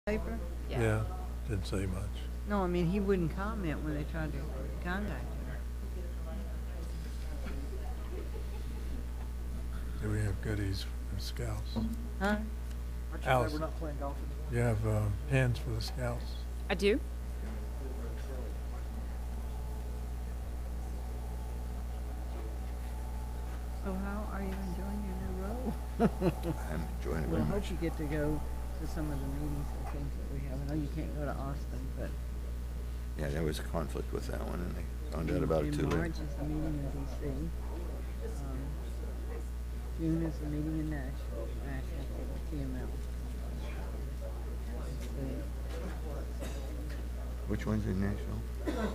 Paper? Yeah, didn't say much. No, I mean, he wouldn't comment when they tried to contact him. Do we have goodies for the scouts? Huh? Alice, We're not playing golf you have pins for the scouts? I do. So how are you enjoying your new role? I'm enjoying it Well, very I hope much. you get to go to some of the meetings and things that we have. I know you can't go to Austin, but Yeah, there was a conflict with that one, and they found out about it too in late. March is the meeting in D.C. June is the meeting in Nashville for the TML. Which one's in Nashville?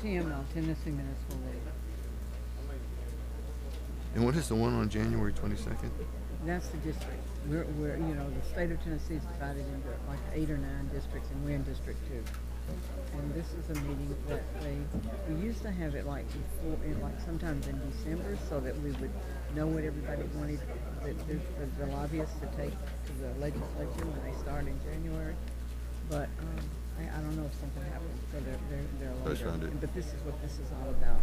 TML, Tennessee Municipal League. And what is the one on January 22nd? That's the district. We're the state of Tennessee is divided into like 8 or 9 districts, and we're in District 2. And this is a meeting that we used to have it like before, sometimes in December, so that we would know what everybody wanted the lobbyists to take to the legislature when they start in January. But I don't know if something happened, so they're That's later. what I did. But this is what this is all about,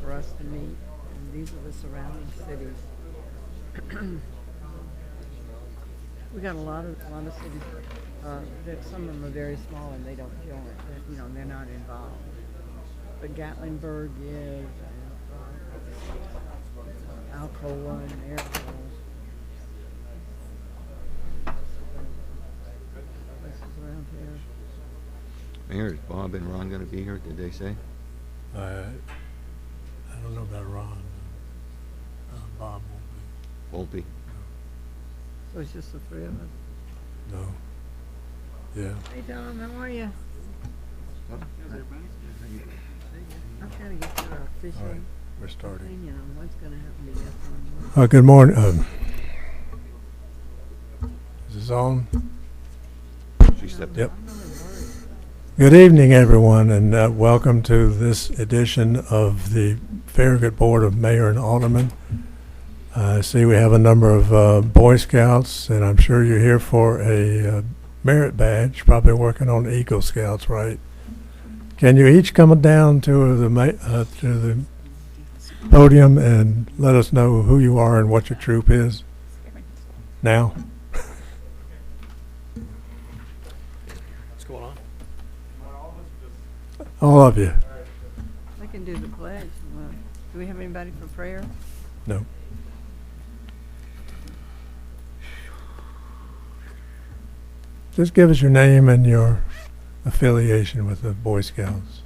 for us to meet. And these are the surrounding cities. We got a lot of cities that some of them are very small and they don't join. They're not involved. But Gatlinburg is, and Alcoa and Airville. Places around here. Mayor, is Bob and Ron going to be here, did they say? I don't know about Ron. Bob won't Won't be. So it's just the 3 of us. be. No. Yeah. Hey Tom, how are you? I'm trying to get your All official right. We're starting. opinion on what's going to happen to this one. Good morning. Is this on? She stepped Yep. up. I'm really worried. Good evening, everyone, and welcome to this edition of the Farragut Board of Mayor and Aldermen. I see we have a number of Boy Scouts, and I'm sure you're here for a merit badge, probably working on Eagle Scouts, right? Can you each come down to the podium and let us know who you are and what your troop is now? What's going on? All of you. I can do the pledge. Do we have anybody for prayer? No. Just give us your name and your affiliation with the Boy Scouts.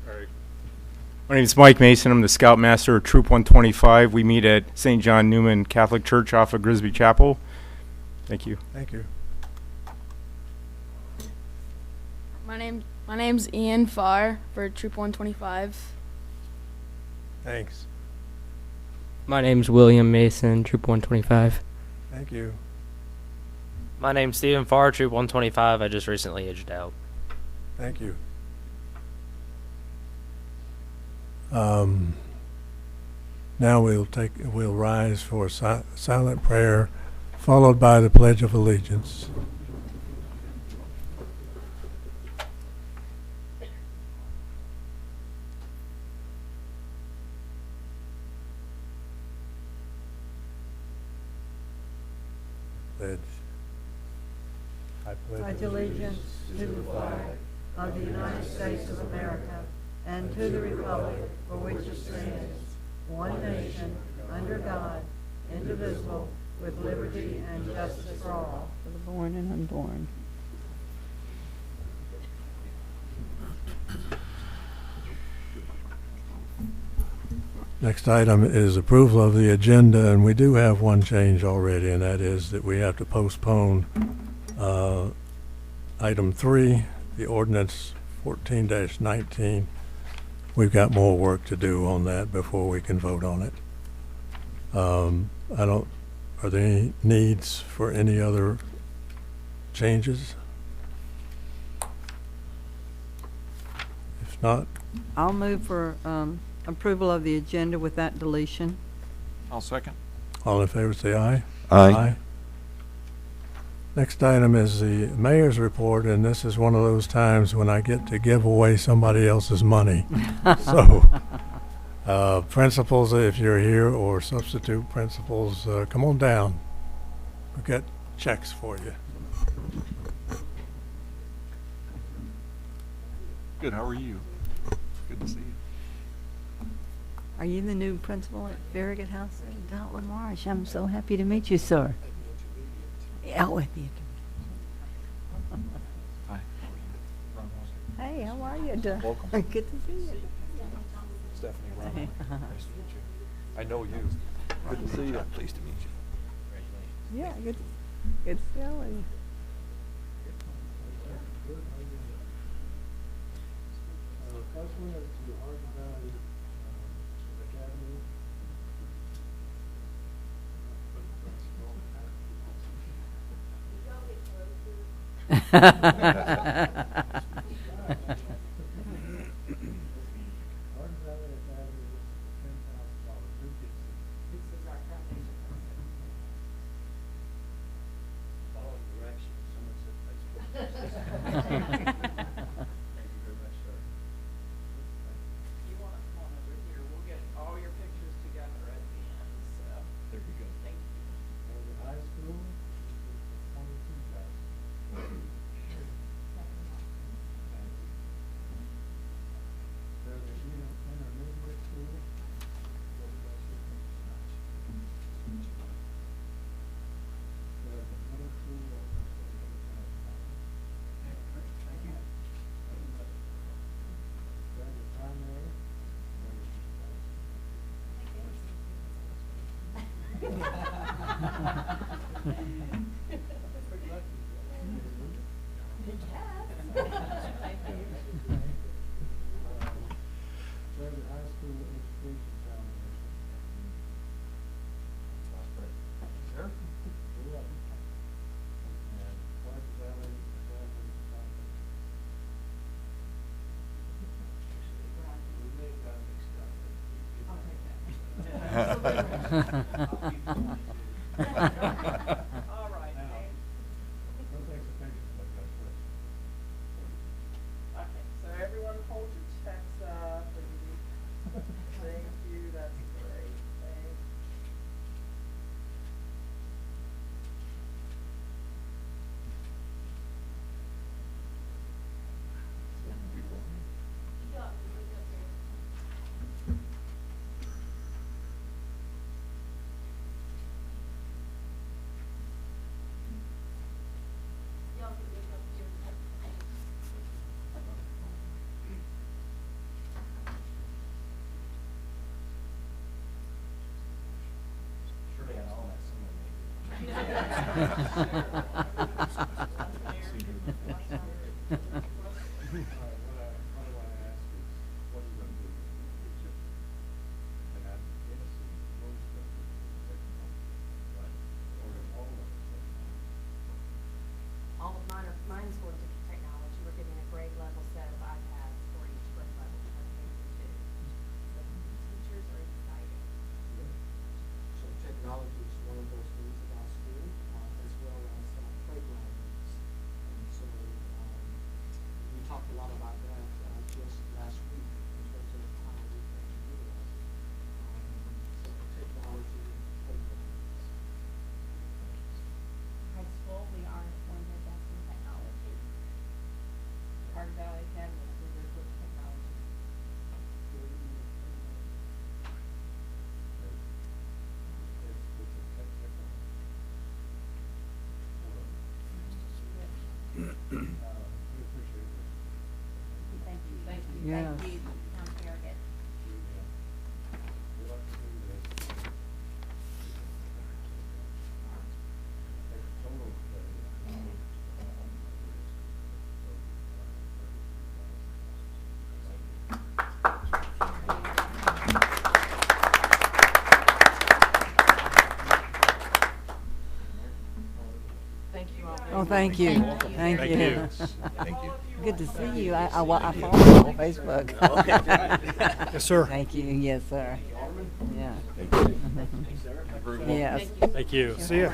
All right. My name is Mike Mason. I'm the Scoutmaster of Troop 125. We meet at St. John Newman Catholic Church off of Grisby Chapel. Thank you. Thank you. My name's Ian Farr for Troop 125. Thanks. My name's William Mason, Troop 125. Thank you. My name's Stephen Farr, Troop 125. I just recently aged out. Thank you. Now we'll rise for silent prayer, followed by the Pledge of Allegiance. Pledge. I Pledge allegiance to the flag of the United States of America and to the republic for which it stands, one nation, under God, indivisible, with liberty and justice for all. For the born and unborn. Next item is approval of the agenda, and we do have one change already, and that is that we have to postpone item 3, the ordinance 14-19. We've got more work to do on that before we can vote on it. Are there any needs for any other changes? If not, I'll move for approval of the agenda with that deletion. I'll second. all in favor say aye. Aye. Next item is the mayor's report, and this is one of those times when I get to give away somebody else's money. So, principals, if you're here, or substitute principals, come on down. We've got checks for you. Good, how are you? Good to see you. Are you the new principal at Farragut House? Dr. Lamarche, I'm so happy to meet you, sir. Yeah, with you. Hi. Hey, how are you? Welcome. Good to see you. Stephanie Roman. Nice to meet you. I know you. Good to see you. Pleased to meet you. Yeah, good to see you. Mine's going to technology. We're giving a grade level set of iPads for each grade level from K through 2. So teachers are excited. So technology is one of those needs of our school, as well as playground needs. And so we talked a lot about that just last week in terms of how we can utilize it. So technology and playground needs. High school, we are one of the best in technology. Part of Valley Academy, we're very good at technology. Thank you. Thank you. Yes. Thank you, Farragut. Oh, thank you. Thank Thank you. you. Thank you. Good to see you. I follow you on Facebook. Yes, sir. Thank you. Yes, sir. Yeah. Thank you. Yes. Thank you. See ya.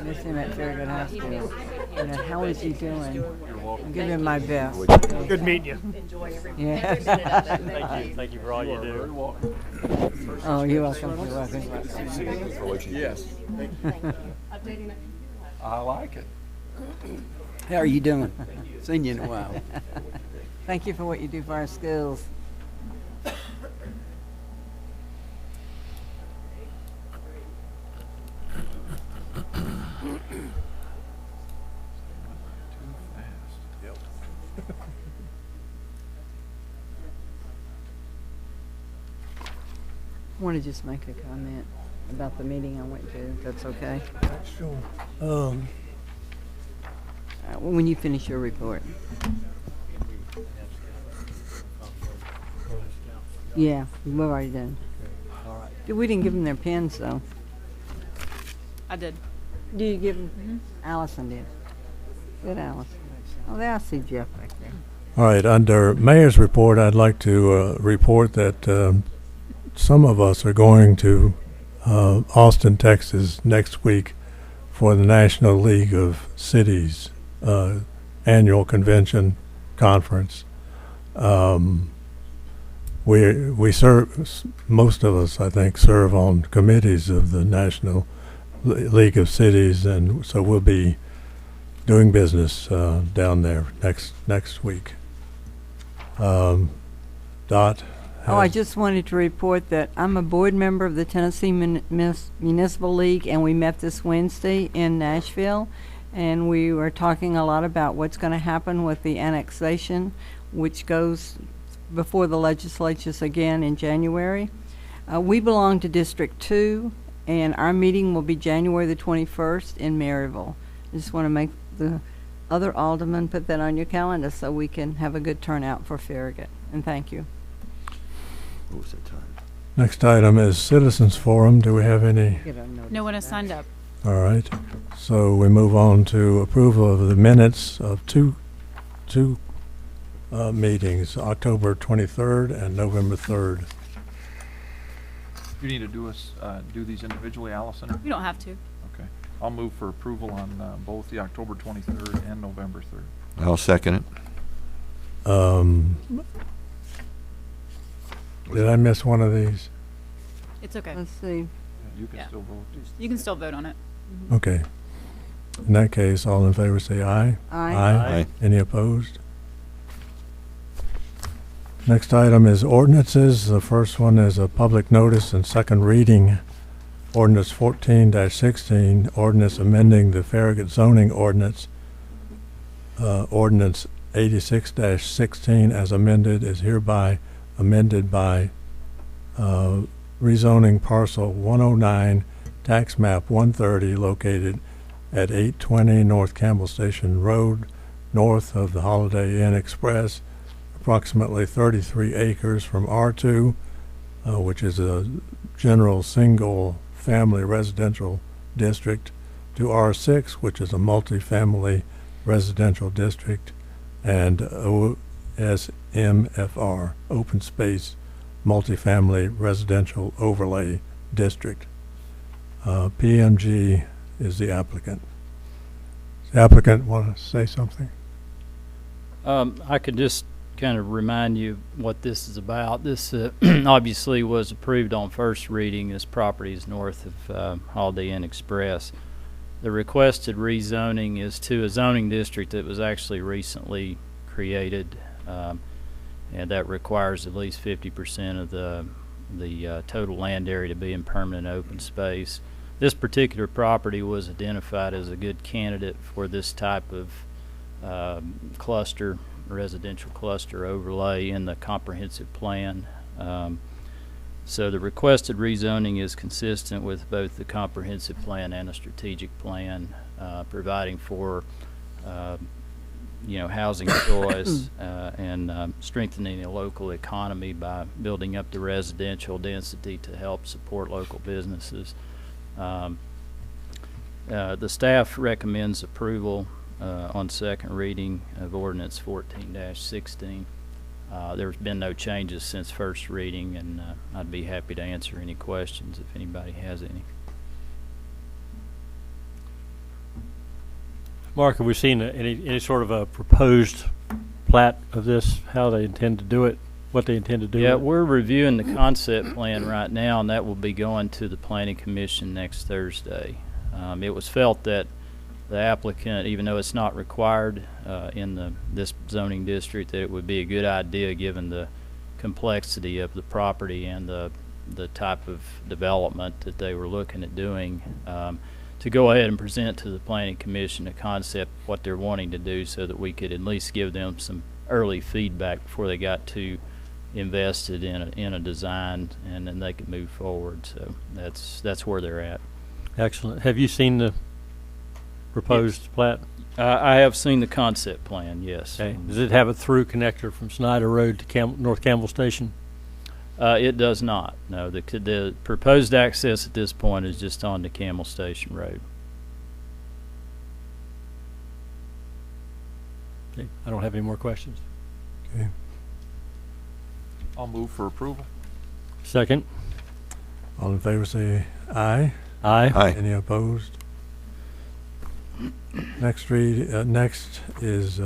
Miss him at Farragut High School. And how is he doing? I'm giving him my best. Good meeting you. Yeah. Thank you for all you do. Oh, you're welcome. You're welcome. Yes. I like it. How are you doing? Seen you in a while. Thank you for what you do for our schools. I want to just make a comment about the meeting I went to, if that's okay. Sure. When you finish your report. Yeah, we've already done. All right. We didn't give them their pens, though. I did. Did you give them? Allison did. Good, Allison. Oh, there I see Jeff back there. All right, under Mayor's report, I'd like to report that some of us are going to Austin, Texas next week for the National League of Cities annual convention conference. We serve, most of us, I think, serve on committees of the National League of Cities, and so we'll be doing business down there next week. Dot. Oh, I just wanted to report that I'm a board member of the Tennessee Municipal League, and we met this Wednesday in Nashville, and we were talking a lot about what's going to happen with the annexation, which goes before the legislatures again in January. We belong to District 2, and our meeting will be January the 21st in Maryville. I just want to make the other aldermen put that on your calendar so we can have a good turnout for Farragut. And thank you. What was that time? Next item is Citizens Forum. Do we have any? No one has signed up. All right. So we move on to approval of the minutes of two meetings, October 23rd and November 3rd. You need to do these individually, Allison? You don't have to. Okay. I'll move for approval on both the October 23rd and November 3rd. I'll second it. Did I miss one of these? It's okay. Let's see. You can still vote. You can still vote on it. Okay. In that case, all in favor say aye. Aye. Aye. Any opposed? Next item is ordinances. The first one is a public notice and second reading. Ordinance 14-16, ordinance amending the Farragut zoning ordinance. Ordinance 86-16 as amended is hereby amended by rezoning parcel 109, tax map 130, located at 820 North Campbell Station Road, north of the Holiday Inn Express, approximately 33 acres, from R2, which is a general single-family residential district, to R6, which is a multi-family residential district, and OSMFR, Open Space Multifamily Residential Overlay District. PMG is the applicant. Does the applicant want to say something? I could just kind of remind you what this is about. This obviously was approved on first reading. This property is north of Holiday Inn Express. The requested rezoning is to a zoning district that was actually recently created, and that requires at least 50% of the total land area to be in permanent open space. This particular property was identified as a good candidate for this type of residential cluster overlay in the comprehensive plan. So the requested rezoning is consistent with both the comprehensive plan and a strategic plan, providing for housing choice and strengthening the local economy by building up the residential density to help support local businesses. The staff recommends approval on second reading of ordinance 14-16. There's been no changes since first reading, and I'd be happy to answer any questions if anybody has any. Mark, have we seen any sort of a proposed plat of this, how they intend to do it, what they intend to do? Yeah, with it? we're reviewing the concept plan right now, and that will be going to the Planning Commission next Thursday. It was felt that the applicant, even though it's not required in this zoning district, that it would be a good idea, given the complexity of the property and the type of development that they were looking at doing, to go ahead and present to the Planning Commission a concept of what they're wanting to do, so that we could at least give them some early feedback before they got too invested in a design, and then they could move forward. So that's where they're at. Excellent. Have you seen the proposed plat? I have seen the concept plan, yes. Okay. Does it have a through connector from Snyder Road to North Campbell Station? It does not. No, the proposed access at this point is just on to Camel Station Road. Okay. I don't have any more questions. Okay. I'll move for approval. Second. All in favor say aye. Aye. Aye. Any opposed? Next is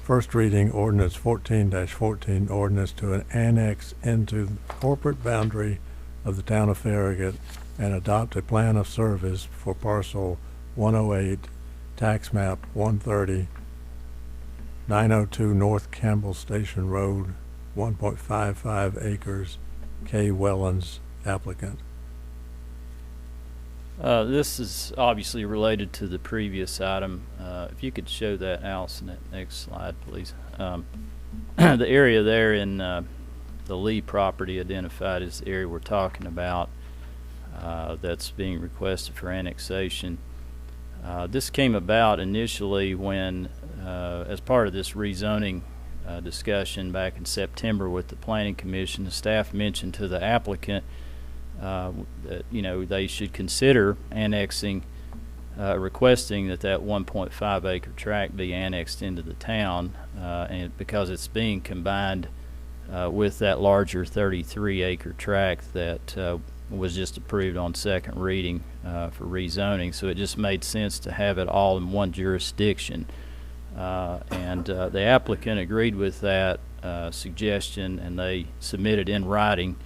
first reading ordinance 14-14, ordinance to annex into the corporate boundary of the town of Farragut and adopt a plan of service for parcel 108, tax map 130, 902 North Campbell Station Road, 1.55 acres, K. Wellens, applicant. This is obviously related to the previous item. If you could show that, Allison, that next slide, please. The area there in the Lee property identified as the area we're talking about, that's being requested for annexation. This came about initially when, as part of this rezoning discussion back in September with the Planning Commission, the staff mentioned to the applicant that, you know, they should consider annexing, requesting that 1.5 acre tract be annexed into the town, and because it's being combined with that larger 33 acre tract that was just approved on second reading for rezoning. So it just made sense to have it all in one jurisdiction, and the applicant agreed with that suggestion, and they submitted in writing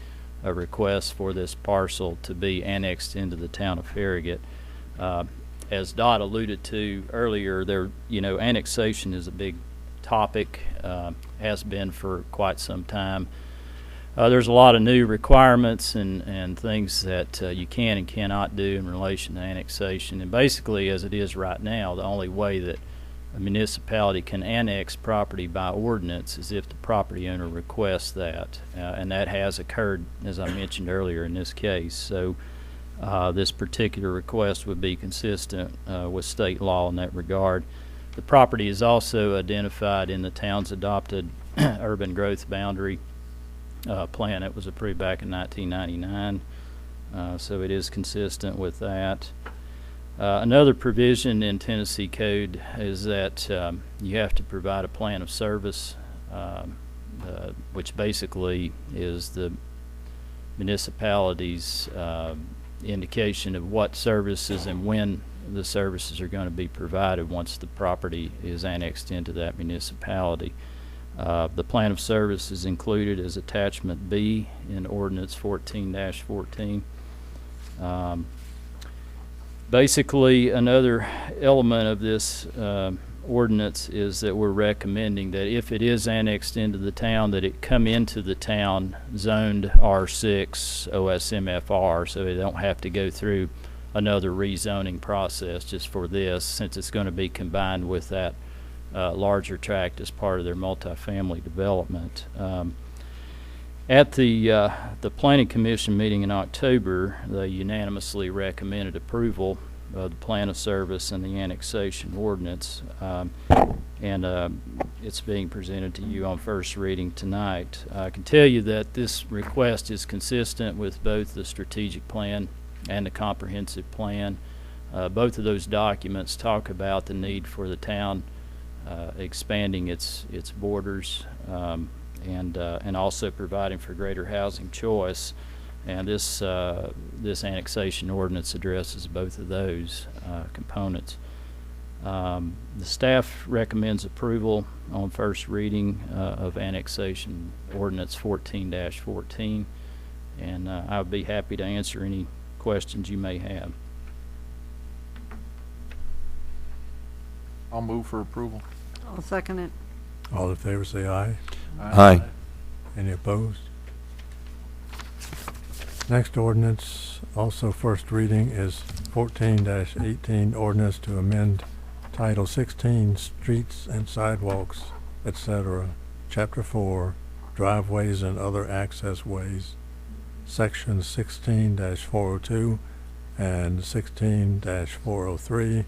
a request for this parcel to be annexed into the town of Farragut. As Dot alluded to earlier, annexation is a big topic, has been for quite some time. There's a lot of new requirements and things that you can and cannot do in relation to annexation. And basically, as it is right now, the only way that a municipality can annex property by ordinance is if the property owner requests that, and that has occurred, as I mentioned earlier, in this case. So this particular request would be consistent with state law in that regard. The property is also identified in the town's adopted urban growth boundary plan that was approved back in 1999, so it is consistent with that. Another provision in Tennessee Code is that you have to provide a plan of service, which basically is the municipality's indication of what services and when the services are going to be provided once the property is annexed into that municipality. The plan of service is included as attachment B in Ordinance 14-14. Basically, another element of this ordinance is that we're recommending that if it is annexed into the town, that it come into the town zoned R6 OSMFR, so they don't have to go through another rezoning process just for this, since it's going to be combined with that larger tract as part of their multifamily development. At the Planning Commission meeting in October, they unanimously recommended approval of the plan of service and the annexation ordinance, and it's being presented to you on first reading tonight. I can tell you that this request is consistent with both the strategic plan and the comprehensive plan. Both of those documents talk about the need for the town expanding its borders, and also providing for greater housing choice. And this annexation ordinance addresses both of those components. The staff recommends approval on first reading of annexation ordinance 14-14, and I would be happy to answer any questions you may have. I'll move for approval. I'll second it. All in favor say aye. Aye. Any opposed? Next ordinance, also first reading, is 14-18 ordinance to amend Title 16 Streets and Sidewalks, etc., Chapter 4, Driveways and Other Access Ways, Section 16-402 and 16-403,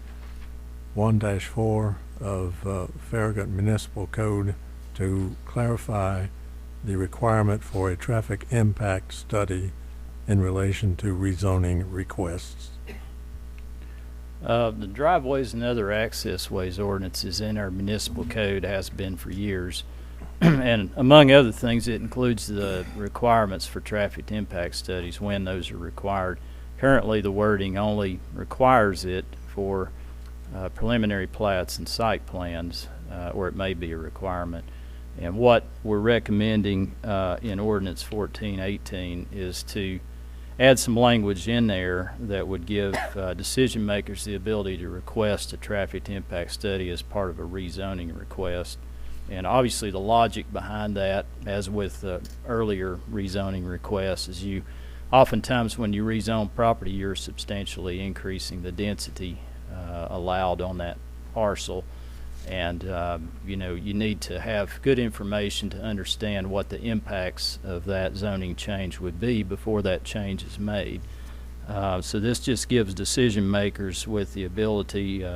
1-4 of Farragut Municipal Code to clarify the requirement for a traffic impact study in relation to rezoning requests. The driveways and other access ways ordinance is in our municipal code, has been for years. And among other things, it includes the requirements for traffic impact studies, when those are required. Currently, the wording only requires it for preliminary plats and site plans, or it may be a requirement. And what we're recommending in ordinance 14-18 is to add some language in there that would give decision makers the ability to request a traffic impact study as part of a rezoning request. And obviously the logic behind that, as with earlier rezoning requests, is you oftentimes when you rezone property, you're substantially increasing the density allowed on that parcel. And you know, you need to have good information to understand what the impacts of that zoning change would be before that change is made. So this just gives decision makers with the ability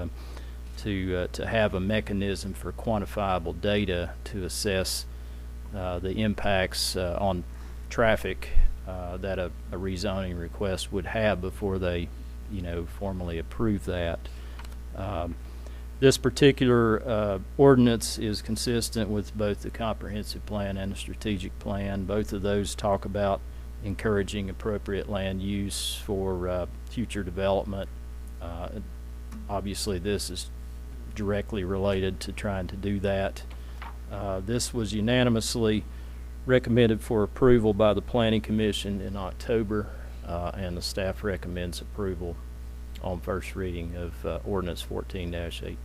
to have a mechanism for quantifiable data to assess the impacts on traffic that a rezoning request would have before they, you know, formally approve that. This particular ordinance is consistent with both the comprehensive plan and the strategic plan. Both of those talk about encouraging appropriate land use for future development. Obviously, this is directly related to trying to do that. This was unanimously recommended for approval by the Planning Commission in October, and the staff recommends approval on first reading of ordinance 14-18.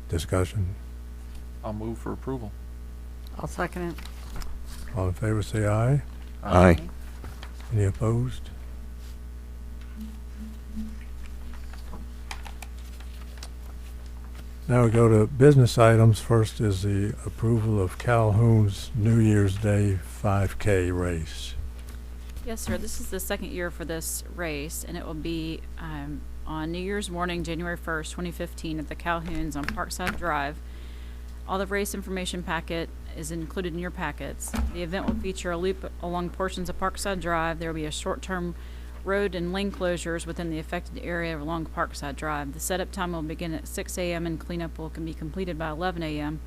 Discussion. I'll move for approval. I'll second it. All in favor say aye. Aye. Any opposed? Now we go to business items. First is the approval of Calhoun's New Year's Day 5K race. Yes, sir. This is the second year for this race, and it will be on New Year's morning, January 1st, 2015, at the Calhouns on Parkside Drive. All the race information packet is included in your packets. The event will feature a loop along portions of Parkside Drive. There will be a short-term road and lane closures within the affected area along Parkside Drive. The setup time will begin at 6 a.m. and cleanup can be completed by 11 a.m.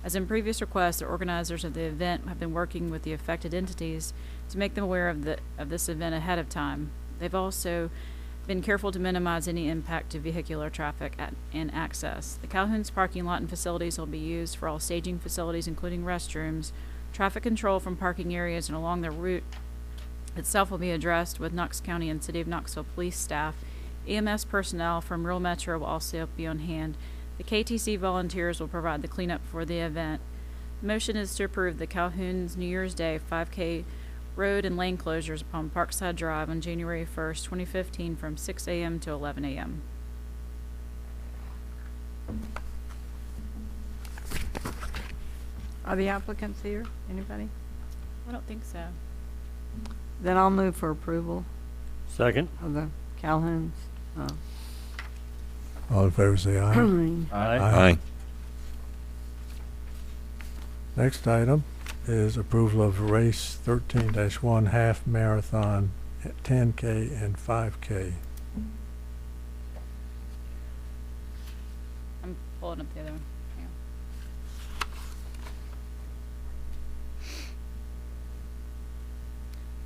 As in previous requests, the organizers of the event have been working with the affected entities to make them aware of this event ahead of time. They've also been careful to minimize any impact to vehicular traffic and access. The Calhoun's parking lot and facilities will be used for all staging facilities, including restrooms. Traffic control from parking areas and along the route itself will be addressed with Knox County and City of Knoxville police staff. EMS personnel from Rural Metro will also be on hand. The KTC volunteers will provide the cleanup for the event. The motion is to approve the Calhoun's New Year's Day 5K road and lane closures upon Parkside Drive on January 1st, 2015 from 6 a.m. to 11 a.m. Are the applicants here? Anybody? I don't think so. Then I'll move for approval Second. of the Calhouns. All in favor say aye. Aye. Next item is approval of race 13-1 half marathon, 10K and 5K. I'm pulling up the other one. Yeah.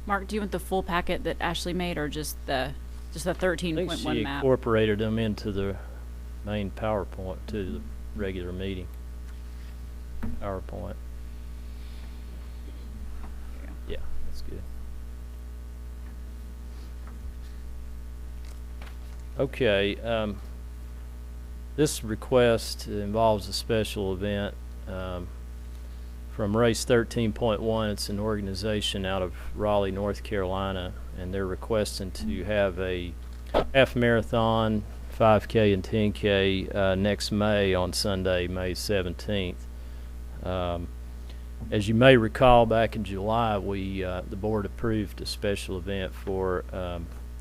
Mark, do you want the full packet that Ashley made, or just the I think 13.1 she map? incorporated them into the main PowerPoint, to the regular meeting PowerPoint. Yeah, that's good. Okay, this request involves a special event from Race 13.1. It's an organization out of Raleigh, North Carolina, and they're requesting to have a half marathon, 5K and 10K next May on Sunday, May 17th. As you may recall, back in July, the board approved a special event for a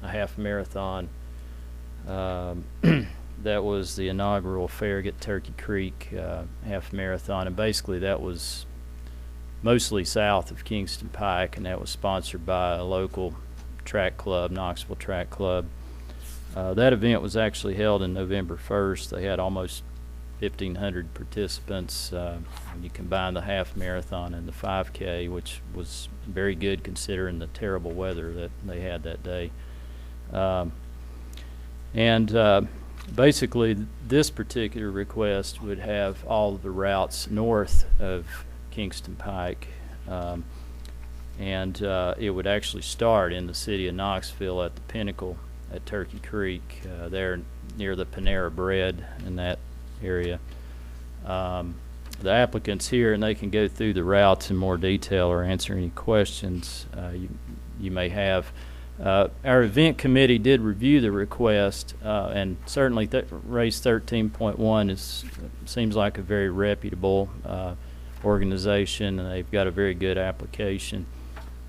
half marathon. That was the inaugural Farragut Turkey Creek half marathon, and basically that was mostly south of Kingston Pike, and that was sponsored by a local track club, Knoxville Track Club. That event was actually held in November 1st. They had almost 1,500 participants when you combine the half marathon and the 5K, which was very good considering the terrible weather that they had that day. Basically, this particular request would have all of the routes north of Kingston Pike, and it would actually start in the city of Knoxville at the Pinnacle at Turkey Creek, there near the Panera Bread in that area. The applicants here, and they can go through the routes in more detail or answer any questions you may have. Our event committee did review the request, and certainly Race 13.1 seems like a very reputable organization, and they've got a very good application.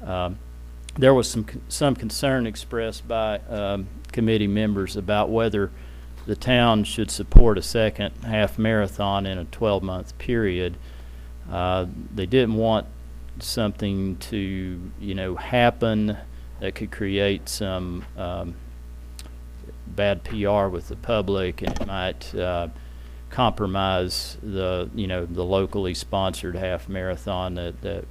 There was some concern expressed by committee members about whether the town should support a second half marathon in a 12-month period. They didn't want something to, happen that could create some bad PR with the public, and it might compromise the locally sponsored half marathon that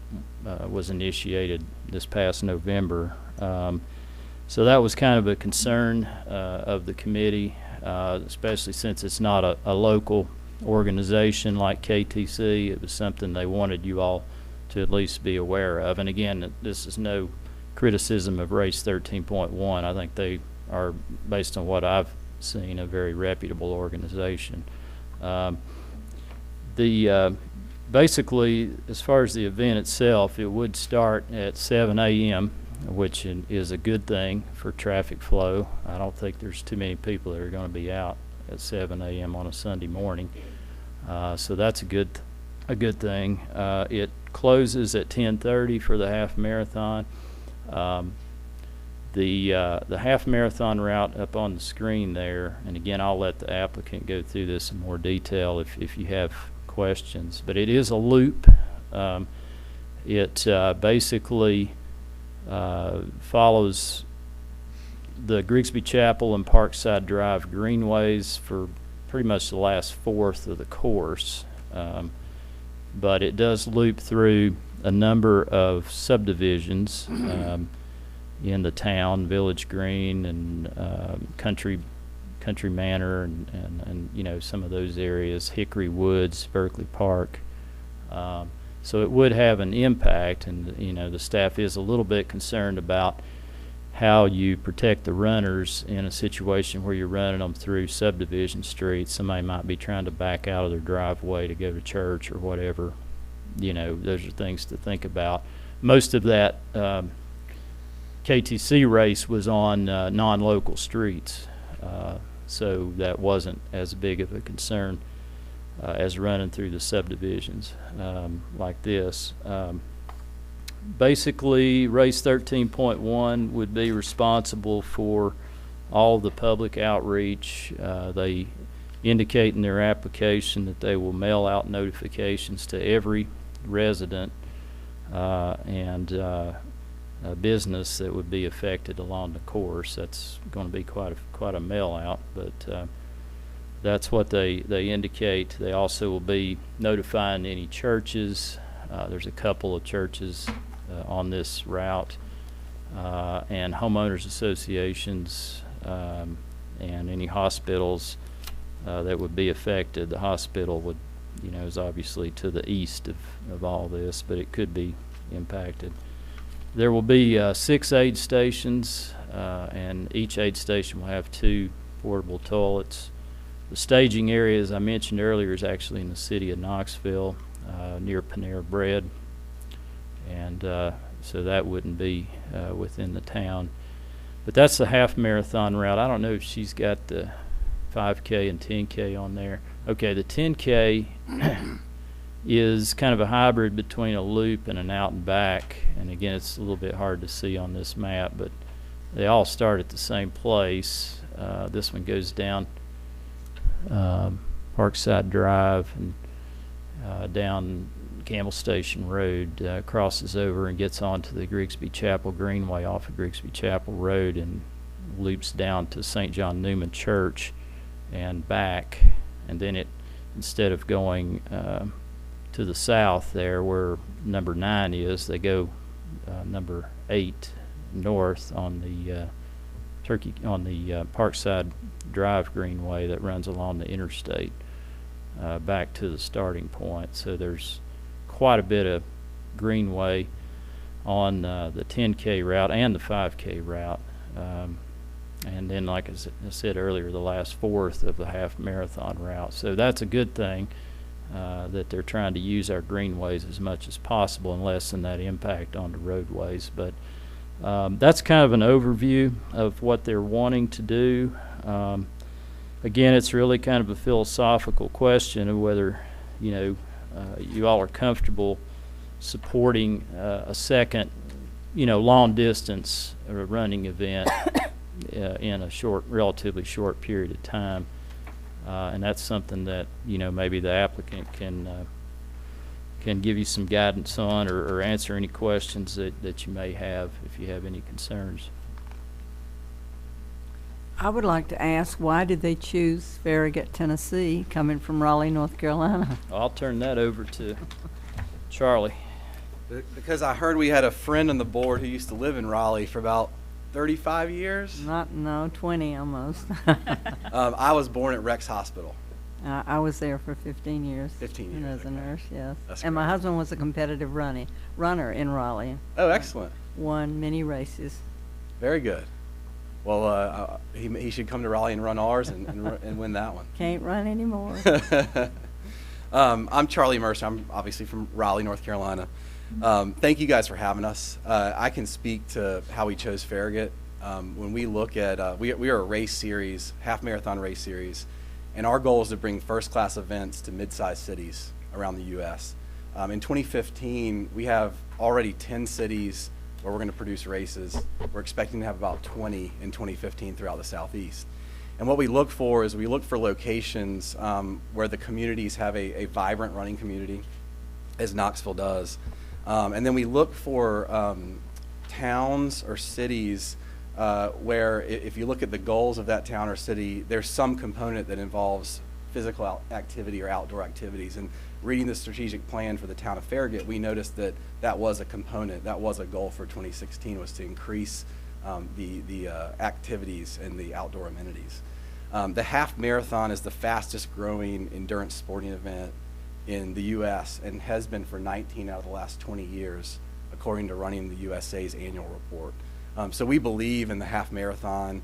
was initiated this past November. So that was kind of a concern of the committee, especially since it's not a local organization like KTC. It was something they wanted you all to at least be aware of. And again, this is no criticism of Race 13.1. I think they are, based on what I've seen, a very reputable organization. Basically, as far as the event itself, it would start at 7 a.m., which is a good thing for traffic flow. I don't think there's too many people that are going to be out at 7 a.m. on a Sunday morning, so that's a good thing. It closes at 10:30 for the half marathon. The half marathon route up on the screen there, and again, I'll let the applicant go through this in more detail if you have questions, but it is a loop. It basically follows the Grigsby Chapel and Parkside Drive greenways for pretty much the last fourth of the course, but it does loop through a number of subdivisions in the town, Village Green and Country Manor and some of those areas, Hickory Woods, Berkeley Park. So it would have an impact, and the staff is a little bit concerned about how you protect the runners in a situation where you're running them through subdivision streets. Somebody might be trying to back out of their driveway to go to church or whatever. Those are things to think about. Most of that KTC race was on non-local streets, so that wasn't as big of a concern as running through the subdivisions like this. Basically, Race 13.1 would be responsible for all the public outreach. They indicate in their application that they will mail out notifications to every resident and a business that would be affected along the course. That's going to be quite a mail out, but That's what they indicate. They also will be notifying any churches. There's a couple of churches on this route, and homeowners associations, and any hospitals that would be affected. The hospital would, is obviously to the east of all this, but it could be impacted. There will be 6 aid stations, and each aid station will have 2 portable toilets. The staging area, as I mentioned earlier, is actually in the city of Knoxville, near Panera Bread, and so that wouldn't be within the town. But that's the half marathon route. I don't know if she's got the 5K and 10K on there. Okay, the 10K is kind of a hybrid between a loop and an out and back, and again, it's a little bit hard to see on this map, but they all start at the same place. This one goes down Parkside Drive and down Campbell Station Road, crosses over and gets onto the Grigsby Chapel Greenway off of Grigsby Chapel Road and loops down to St. John Newman Church and back, and then it, instead of going to the south there where number 9 is, they go number 8 north on the Parkside Drive Greenway that runs along the interstate back to the starting point. So there's quite a bit of greenway on the 10K route and the 5K route. And then, like I said earlier, the last fourth of the half marathon route. So that's a good thing, that they're trying to use our greenways as much as possible and lessen that impact on the roadways. But that's kind of an overview of what they're wanting to do. Again, it's really kind of a philosophical question of whether, you all are comfortable supporting a second, long distance running event in a relatively short period of time. And that's something that, maybe the applicant can give you some guidance on, or answer any questions that you may have if you have any concerns. I would like to ask, why did they choose Farragut, Tennessee, coming from Raleigh, North Carolina? I'll turn that over to Charlie. Because I heard we had a friend on the board who used to live in Raleigh for about 35 years. 20 almost. I was born at Rex Hospital. I was there for 15 years. 15 years. As a nurse, yes. That's and my great. husband was a competitive runner in Raleigh. Oh, excellent. Won many races. Very good. Well, he should come to Raleigh and run ours and win that one. Can't run anymore. I'm Charlie Mercer. I'm obviously from Raleigh, North Carolina. Thank you guys for having us. I can speak to how we chose Farragut. When we look at, we are a race series, half marathon race series, and our goal is to bring first-class events to mid-sized cities around the U.S. In 2015, we have already 10 cities where we're going to produce races. We're expecting to have about 20 in 2015 throughout the Southeast. And what we look for is we look for locations where the communities have a vibrant running community, as Knoxville does. And then we look for towns or cities where if you look at the goals of that town or city, there's some component that involves physical activity or outdoor activities. And reading the strategic plan for the town of Farragut, we noticed that that was a component, that was a goal for 2016, was to increase the activities and the outdoor amenities. The half marathon is the fastest growing endurance sporting event in the U.S. and has been for 19 out of the last 20 years, according to Running the USA's annual report. So we believe in the half marathon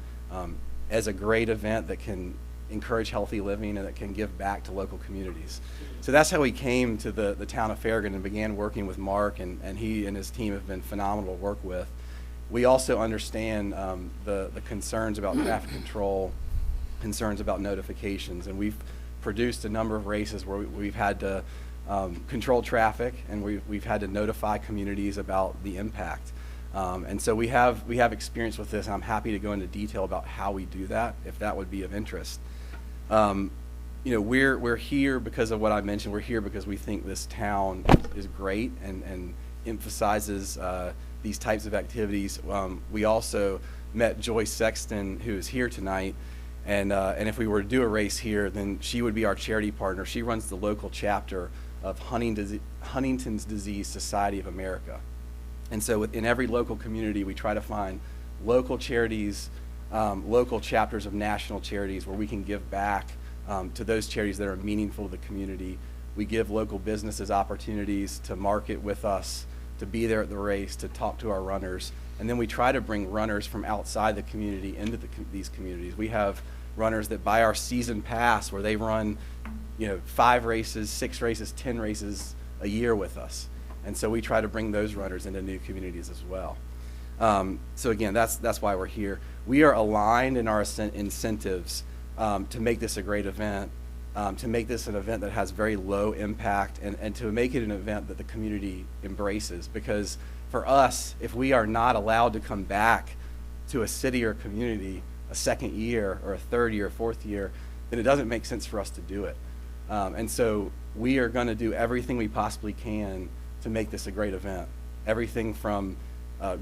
as a great event that can encourage healthy living and that can give back to local communities. So that's how we came to the town of Farragut and began working with Mark, and he and his team have been phenomenal to work with. We also understand the concerns about traffic control, concerns about notifications, and we've produced a number of races where we've had to control traffic, and we've had to notify communities about the impact. And so we have experience with this, and I'm happy to go into detail about how we do that, if that would be of interest. We're here because of what I mentioned. We're here because we think this town is great and emphasizes these types of activities. We also met Joyce Sexton, who is here tonight, And if we were to do a race here, then she would be our charity partner. She runs the local chapter of Huntington's Disease Society of America. And so in every local community, we try to find local charities, local chapters of national charities where we can give back to those charities that are meaningful to the community. We give local businesses opportunities to market with us, to be there at the race, to talk to our runners. And then we try to bring runners from outside the community into these communities. We have runners that buy our season pass where they run 5 races, 6 races, 10 races a year with us. And so we try to bring those runners into new communities as well. So again, that's why we're here. We are aligned in our incentives to make this a great event, to make this an event that has very low impact, and to make it an event that the community embraces. Because for us, if we are not allowed to come back to a city or community a second year or a third year or fourth year, then it doesn't make sense for us to do it. And so we are going to do everything we possibly can to make this a great event. Everything from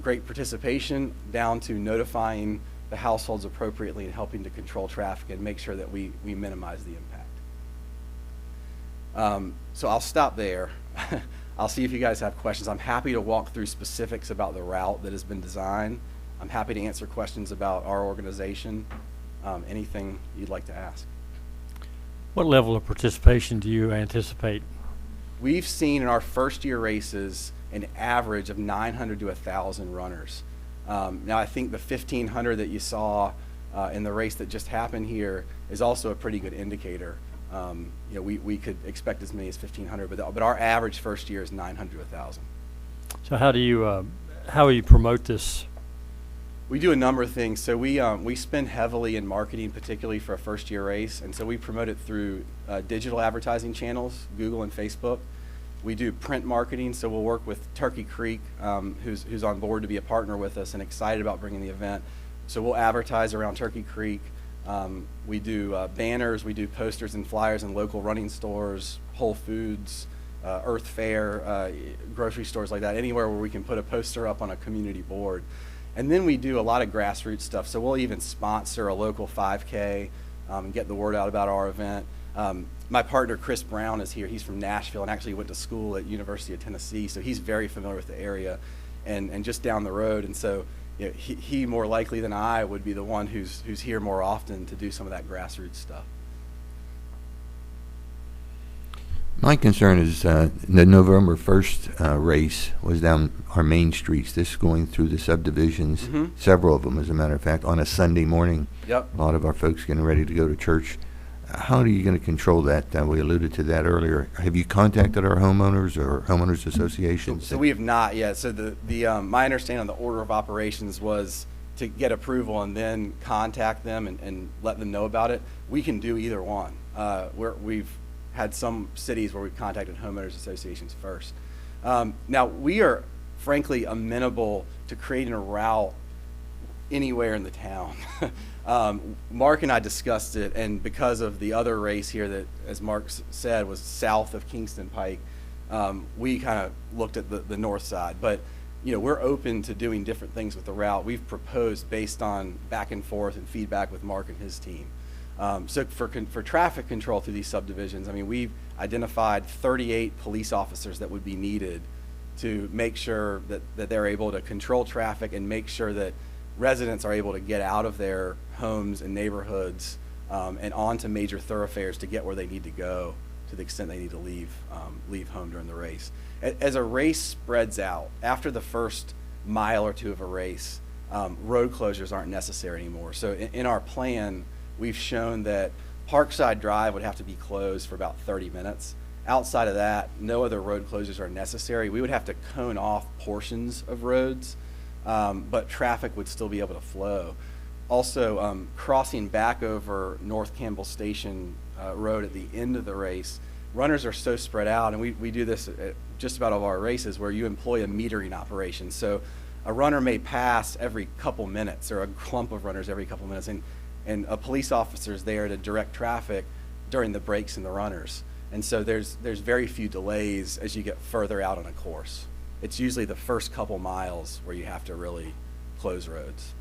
great participation down to notifying the households appropriately and helping to control traffic and make sure that we minimize the impact. So I'll stop there. I'll see if you guys have questions. I'm happy to walk through specifics about the route that has been designed. I'm happy to answer questions about our organization, anything you'd like to ask. What level of participation do you anticipate? We've seen in our first year races an average of 900 to 1,000 runners. Now I think the 1,500 that you saw in the race that just happened here is also a pretty good indicator. We could expect as many as 1,500, but our average first year is 900 to 1,000. So how will you promote this? We do a number of things. So we spend heavily in marketing, particularly for a first year race, and so we promote it through digital advertising channels, Google and Facebook. We do print marketing, so we'll work with Turkey Creek, who's on board to be a partner with us and excited about bringing the event. So we'll advertise around Turkey Creek. We do banners, we do posters and flyers in local running stores, Whole Foods, Earth Fare, grocery stores like that, anywhere where we can put a poster up on a community board. And then we do a lot of grassroots stuff. So we'll even sponsor a local 5K and get the word out about our event. My partner, Chris Brown, is here. He's from Nashville and actually went to school at University of Tennessee. So he's very familiar with the area and just down the road. And so he more likely than I would be the one who's here more often to do some of that grassroots stuff. My concern is the November 1st race was down our main streets. This going through the subdivisions, several of them, as a matter of fact, on a Sunday morning. Yep. A lot of our folks getting ready to go to church. How are you going to control that? We alluded to that earlier. Have you contacted our homeowners or homeowners associations? So we have not yet. So my understanding on the order of operations was to get approval and then contact them and let them know about it. We can do either one. We've had some cities where we've contacted homeowners associations first. Now, we are frankly amenable to creating a route anywhere in the town. Mark and I discussed it, and because of the other race here that, as Mark said, was south of Kingston Pike, we kind of looked at the north side. But we're open to doing different things with the route. We've proposed based on back and forth and feedback with Mark and his team. So for traffic control through these subdivisions, I mean, we've identified 38 police officers that would be needed to make sure that they're able to control traffic and make sure that residents are able to get out of their homes and neighborhoods and onto major thoroughfares to get where they need to go to the extent they need to leave home during the race. As a race spreads out, after the first mile or two of a race, road closures aren't necessary anymore. So in our plan, we've shown that Parkside Drive would have to be closed for about 30 minutes. Outside of that, no other road closures are necessary. We would have to cone off portions of roads, but traffic would still be able to flow. Also, crossing back over North Campbell Station Road at the end of the race, runners are so spread out, and we do this at just about all of our races, where you employ a metering operation. So a runner may pass every couple minutes, or a clump of runners every couple minutes, and a police officer is there to direct traffic during the breaks and the runners. And so there's very few delays as you get further out on a course. It's usually the first couple miles where you have to really close roads.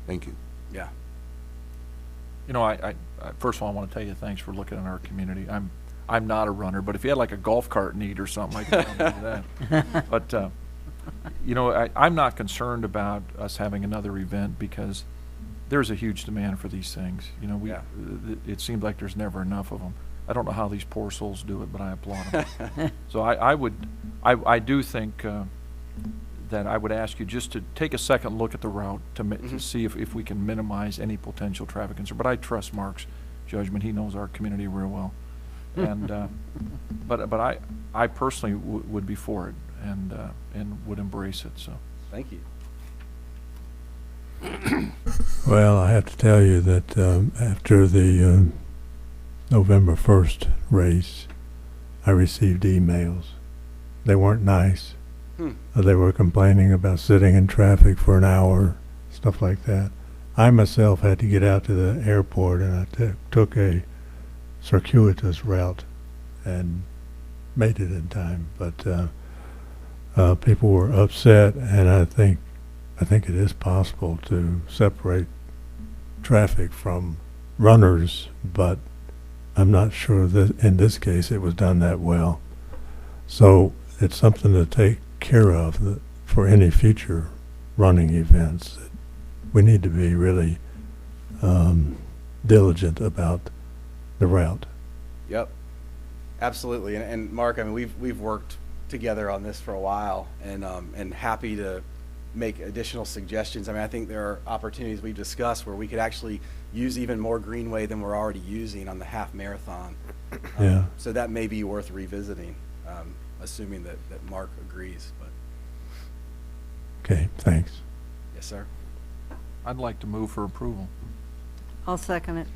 Thank you. Yeah. You know, I first of all, I want to tell you thanks for looking at our community. I'm not a runner, but if you had like a golf cart need or something, I could probably do that. But, you know, I'm not concerned about us having another event because there's a huge demand for these things. You know, it seems like there's never enough of them. I don't know how these poor souls do it, but I applaud them. So I do think that I would ask you just to take a second look at the route to see if we can minimize any potential traffic concern. But I trust Mark's judgment. He knows our community real well. And but I personally would be for it and would embrace it. So thank you. Well, I have to tell you that after the November 1st race, I received emails. They weren't nice. They were complaining about sitting in traffic for an hour, stuff like that. I myself had to get out to the airport, and I took a circuitous route and made it in time. But people were upset, and I think it is possible to separate traffic from runners, but I'm not sure that in this case it was done that well. So it's something to take care of for any future running events. We need to be really diligent about the route. Yep, absolutely. And Mark, I mean, we've worked together on this for a while, and happy to make additional suggestions. I mean, I think there are opportunities we've discussed where we could actually use even more greenway than we're already using on the half marathon. Yeah. So that may be worth revisiting, assuming that Mark agrees. But okay, thanks. yes, sir. I'd like to move for approval. I'll second it.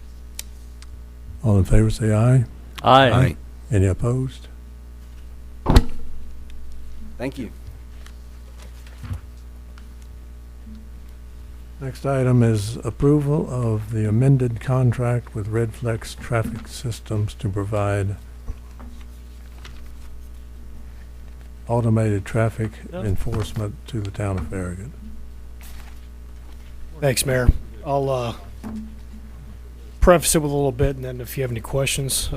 All in favor say aye. Aye. Any opposed? Thank you. Next item is approval of the amended contract with Red Flex Traffic Systems to provide automated traffic enforcement to the town of Farragut. Thanks, Mayor. I'll preface it with a little bit, and then if you have any questions,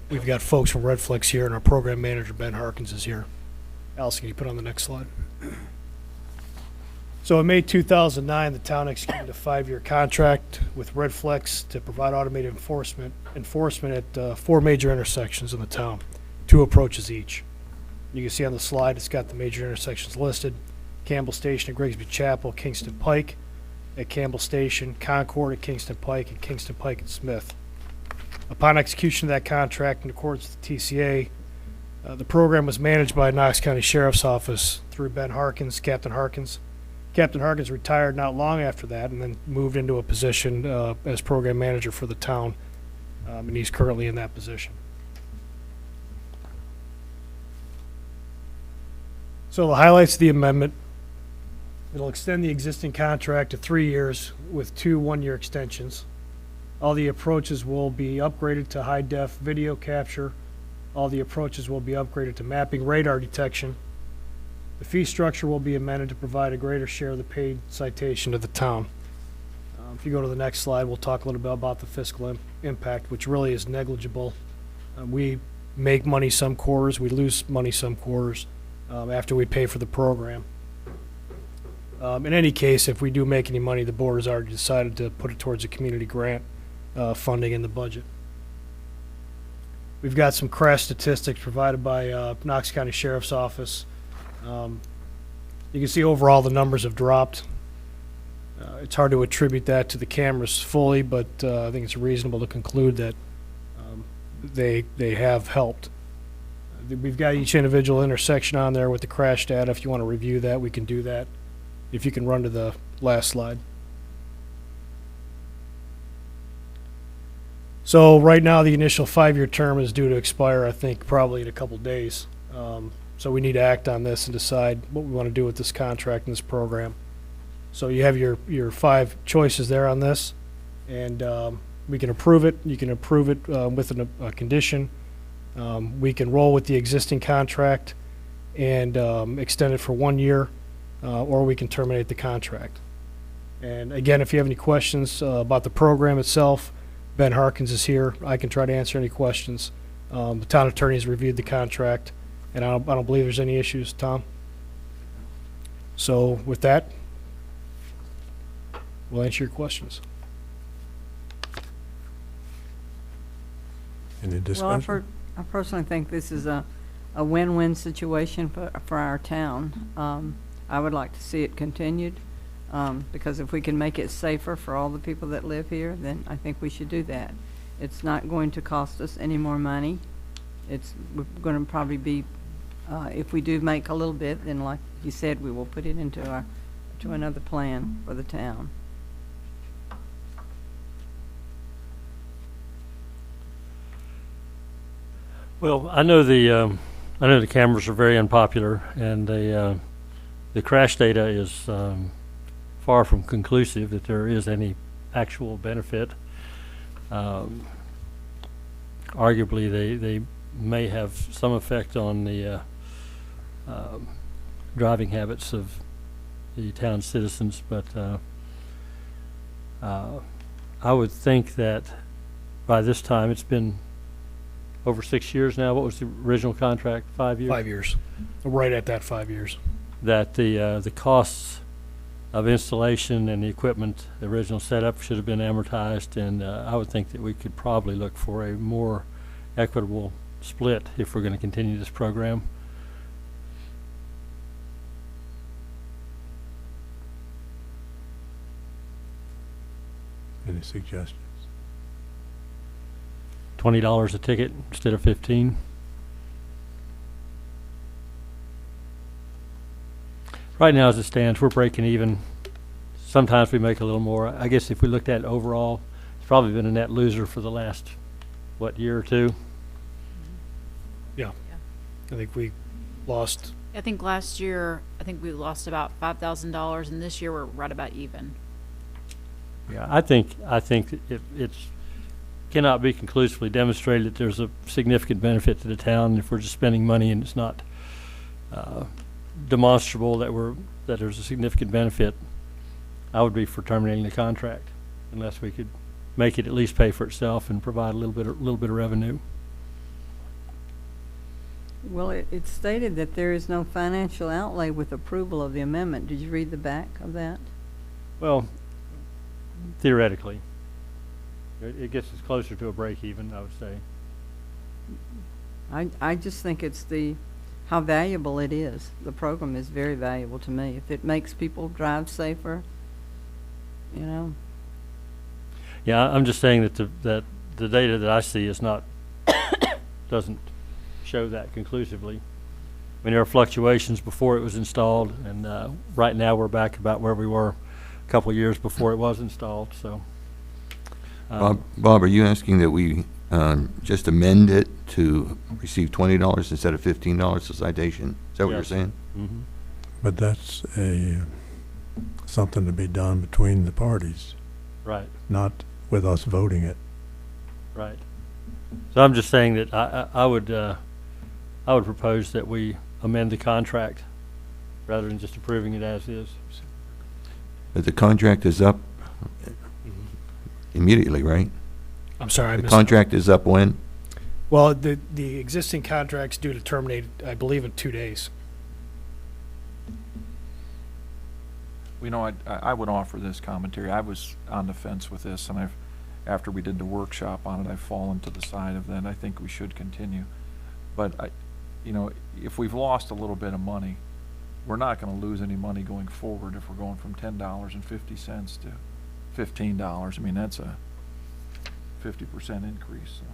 we've got folks from Red Flex here, and our program manager, Ben Harkins, is here. Allison, can you put on the next slide? So in May 2009, the town executed a 5-year contract with Red Flex to provide automated enforcement at 4 major intersections in the town, 2 approaches each. You can see on the slide, it's got the major intersections listed: Campbell Station at Grigsby Chapel, Kingston Pike at Campbell Station, Concord at Kingston Pike, and Kingston Pike at Smith. Upon execution of that contract in accordance with the TCA, the program was managed by Knox County Sheriff's Office through Ben Harkins, Captain Harkins. Captain Harkins retired not long after that and then moved into a position as program manager for the town, and he's currently in that position. So the highlights of the amendment: it'll extend the existing contract to 3 years with 2 one-year extensions. All the approaches will be upgraded to high-def video capture. All the approaches will be upgraded to mapping radar detection. The fee structure will be amended to provide a greater share of the paid citation to the town. If you go to the next slide, we'll talk a little bit about the fiscal impact, which really is negligible. We make money some quarters, we lose money some quarters after we pay for the program. In any case, if we do make any money, the board has already decided to put it towards a community grant funding in the budget. We've got some crash statistics provided by Knox County Sheriff's Office. You can see overall the numbers have dropped. It's hard to attribute that to the cameras fully, but I think it's reasonable to conclude that they have helped. We've got each individual intersection on there with the crash data. If you want to review that, we can do that. If you can run to the last slide. So right now the initial 5-year term is due to expire, I think, probably in a couple days. So we need to act on this and decide what we want to do with this contract and this program. So you have your 5 choices there on this, and we can approve it. You can approve it with a condition. We can roll with the existing contract and extend it for 1 year, or we can terminate the contract. And again, if you have any questions about the program itself, Ben Harkins is here. I can try to answer any questions. The town attorney has reviewed the contract, and I don't believe there's any issues, Tom. So with that, we'll answer your questions. Any Well, discussion? I personally think this is a win-win situation for our town. I would like to see it continued, because if we can make it safer for all the people that live here, then I think we should do that. It's not going to cost us any more money. We're going to probably be, if we do make a little bit, then like you said, we will put it into another plan for the town. Well, I know the cameras are very unpopular, and the crash data is far from conclusive that there is any actual benefit. Arguably, they may have some effect on the driving habits of the town citizens, but I would think that by this time, it's been over 6 years now. What was the original contract? 5 years? 5 years. Right at that 5 years. That the costs of installation and the equipment, the original setup, should have been amortized, and I would think that we could probably look for a more equitable split if we're going to continue this program. Any suggestions? $20 a ticket instead of 15. Right now, as it stands, we're breaking even. Sometimes we make a little more. I guess if we looked at it overall, it's probably been a net loser for the last, year or two? Yeah. I think we lost. I think last year, we lost about $5,000, and this year we're right about even. Yeah, I think it's cannot be conclusively demonstrated that there's a significant benefit to the town if we're just spending money and it's not demonstrable that there's a significant benefit. I would be for terminating the contract unless we could make it at least pay for itself and provide a little bit of revenue. Well, it's stated that there is no financial outlay with approval of the amendment. Did you read the back of that? Well, theoretically, it gets us closer to a break even, I would say. I just think it's how valuable it is. The program is very valuable to me. If it makes people drive safer, you know. Yeah, I'm just saying that the data that I see is not doesn't show that conclusively. I mean, there are fluctuations before it was installed, and right now we're back about where we were a couple of years before it was installed. So, Bob, are you asking that we just amend it to receive $20 instead of $15 a citation? Is that what you're saying? Mm-hmm. But that's something to be done between the parties. Right. Not with us voting it. Right. So I'm just saying that I would propose that we amend the contract rather than just approving it as is. But the contract is up immediately, right? I'm sorry, the contract is up when? Well, the existing contract's due to terminate, I believe, in 2 days. You know, I would offer this commentary. I was on the fence with this, and after we did the workshop on it, I've fallen to the side of that. I think we should continue. But, you know, if we've lost a little bit of money, we're not going to lose any money going forward if we're going from $10.50 to $15. I mean, that's a 50% increase. So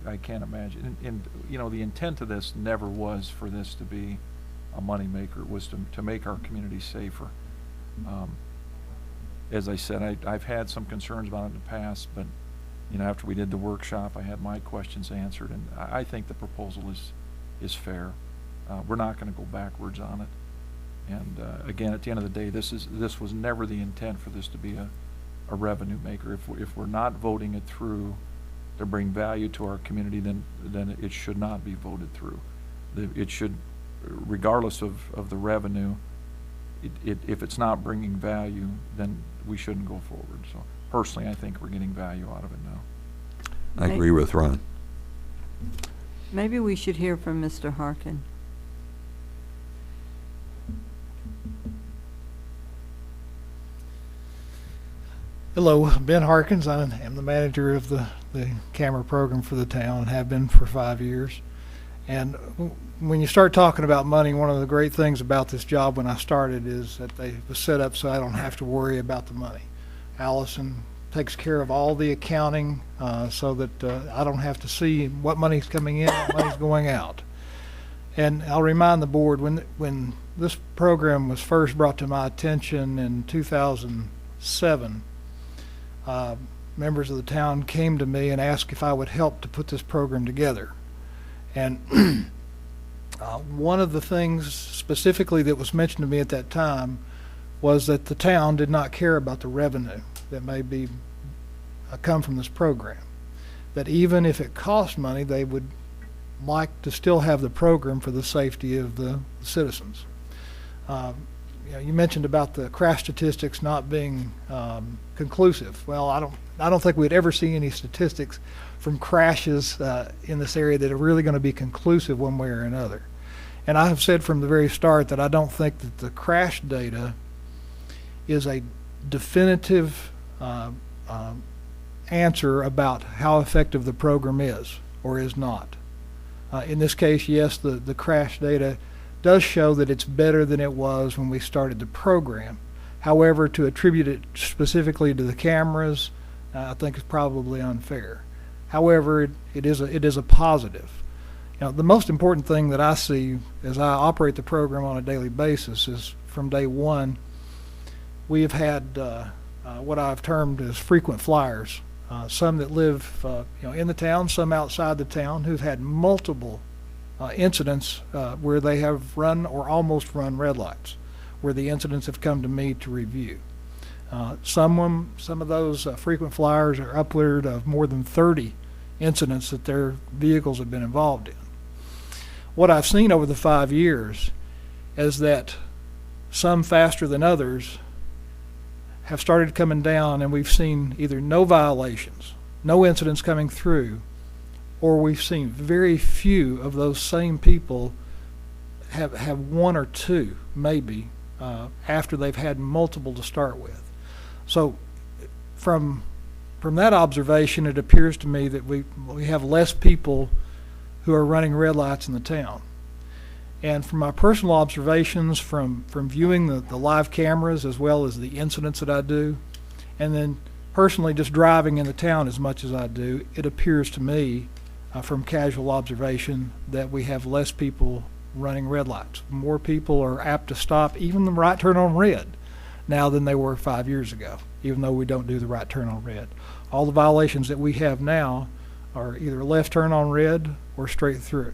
I can't imagine. And, you know, the intent of this never was for this to be a moneymaker. It was to make our community safer. As I said, I've had some concerns about it in the past, but you know, after we did the workshop, I had my questions answered, and I think the proposal is fair. We're not going to go backwards on it. And again, at the end of the day, this was never the intent for this to be a revenue maker. If we're not voting it through to bring value to our community, then it should not be voted through. It should, regardless of the revenue, if it's not bringing value, then we shouldn't go forward. So personally, I think we're getting value out of it now. I agree with Ron. Maybe we should hear from Mr. Harkin. Hello, Ben Harkins. I am the manager of the camera program for the town and have been for 5 years. And when you start talking about money, one of the great things about this job when I started is that they was set up so I don't have to worry about the money. Allison takes care of all the accounting so that I don't have to see what money's coming in, what money's going out. And I'll remind the board, when this program was first brought to my attention in 2007, members of the town came to me and asked if I would help to put this program together. And one of the things specifically that was mentioned to me at that time was that the town did not care about the revenue that may be come from this program. That even if it cost money, they would like to still have the program for the safety of the citizens. You mentioned about the crash statistics not being conclusive. Well, I don't think we'd ever see any statistics from crashes in this area that are really going to be conclusive one way or another. And I have said from the very start that I don't think that the crash data is a definitive answer about how effective the program is or is not. In this case, yes, the crash data does show that it's better than it was when we started the program. However, to attribute it specifically to the cameras, I think is probably unfair. However, it is a positive. You know, the most important thing that I see as I operate the program on a daily basis is from day one, we have had what I've termed as frequent flyers. Some that live in the town, some outside the town, who've had multiple incidents where they have run or almost run red lights, where the incidents have come to me to review. Some of those frequent flyers are upward of more than 30 incidents that their vehicles have been involved in. What I've seen over the 5 years is that some faster than others have started coming down, and we've seen either no violations, no incidents coming through, or we've seen very few of those same people have one or two, maybe, after they've had multiple to start with. So from that observation, it appears to me that we have less people who are running red lights in the town. And from my personal observations from viewing the live cameras as well as the incidents that I do, and then personally just driving in the town as much as I do, it appears to me from casual observation that we have less people running red lights. More people are apt to stop even the right turn on red now than they were 5 years ago, even though we don't do the right turn on red. All the violations that we have now are either left turn on red or straight through.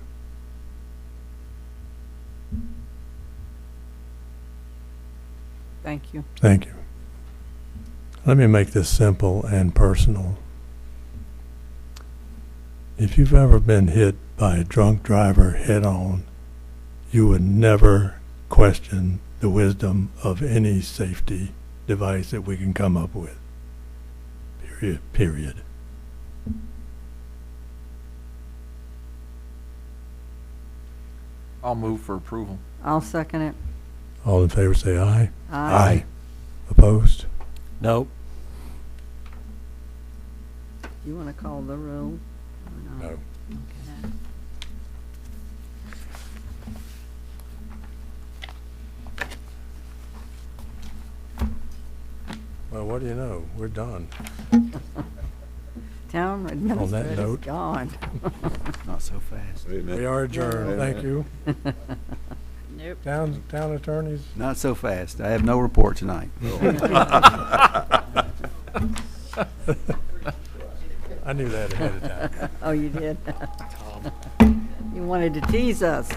Thank you. Thank you. Let me make this simple and personal. If you've ever been hit by a drunk driver head on, you would never question the wisdom of any safety device that we can come up with. Period. I'll move for approval. I'll second it. All in favor say aye. Aye. Opposed? Nope. You want to call the roll? No. Okay. Well, what do you know? We're done. Town administrator is note. gone. Not so fast. We are adjourned. Thank you. Nope. Town attorneys? Not so fast. I have no report tonight. I knew that ahead of time. Oh, you did? You wanted to tease us.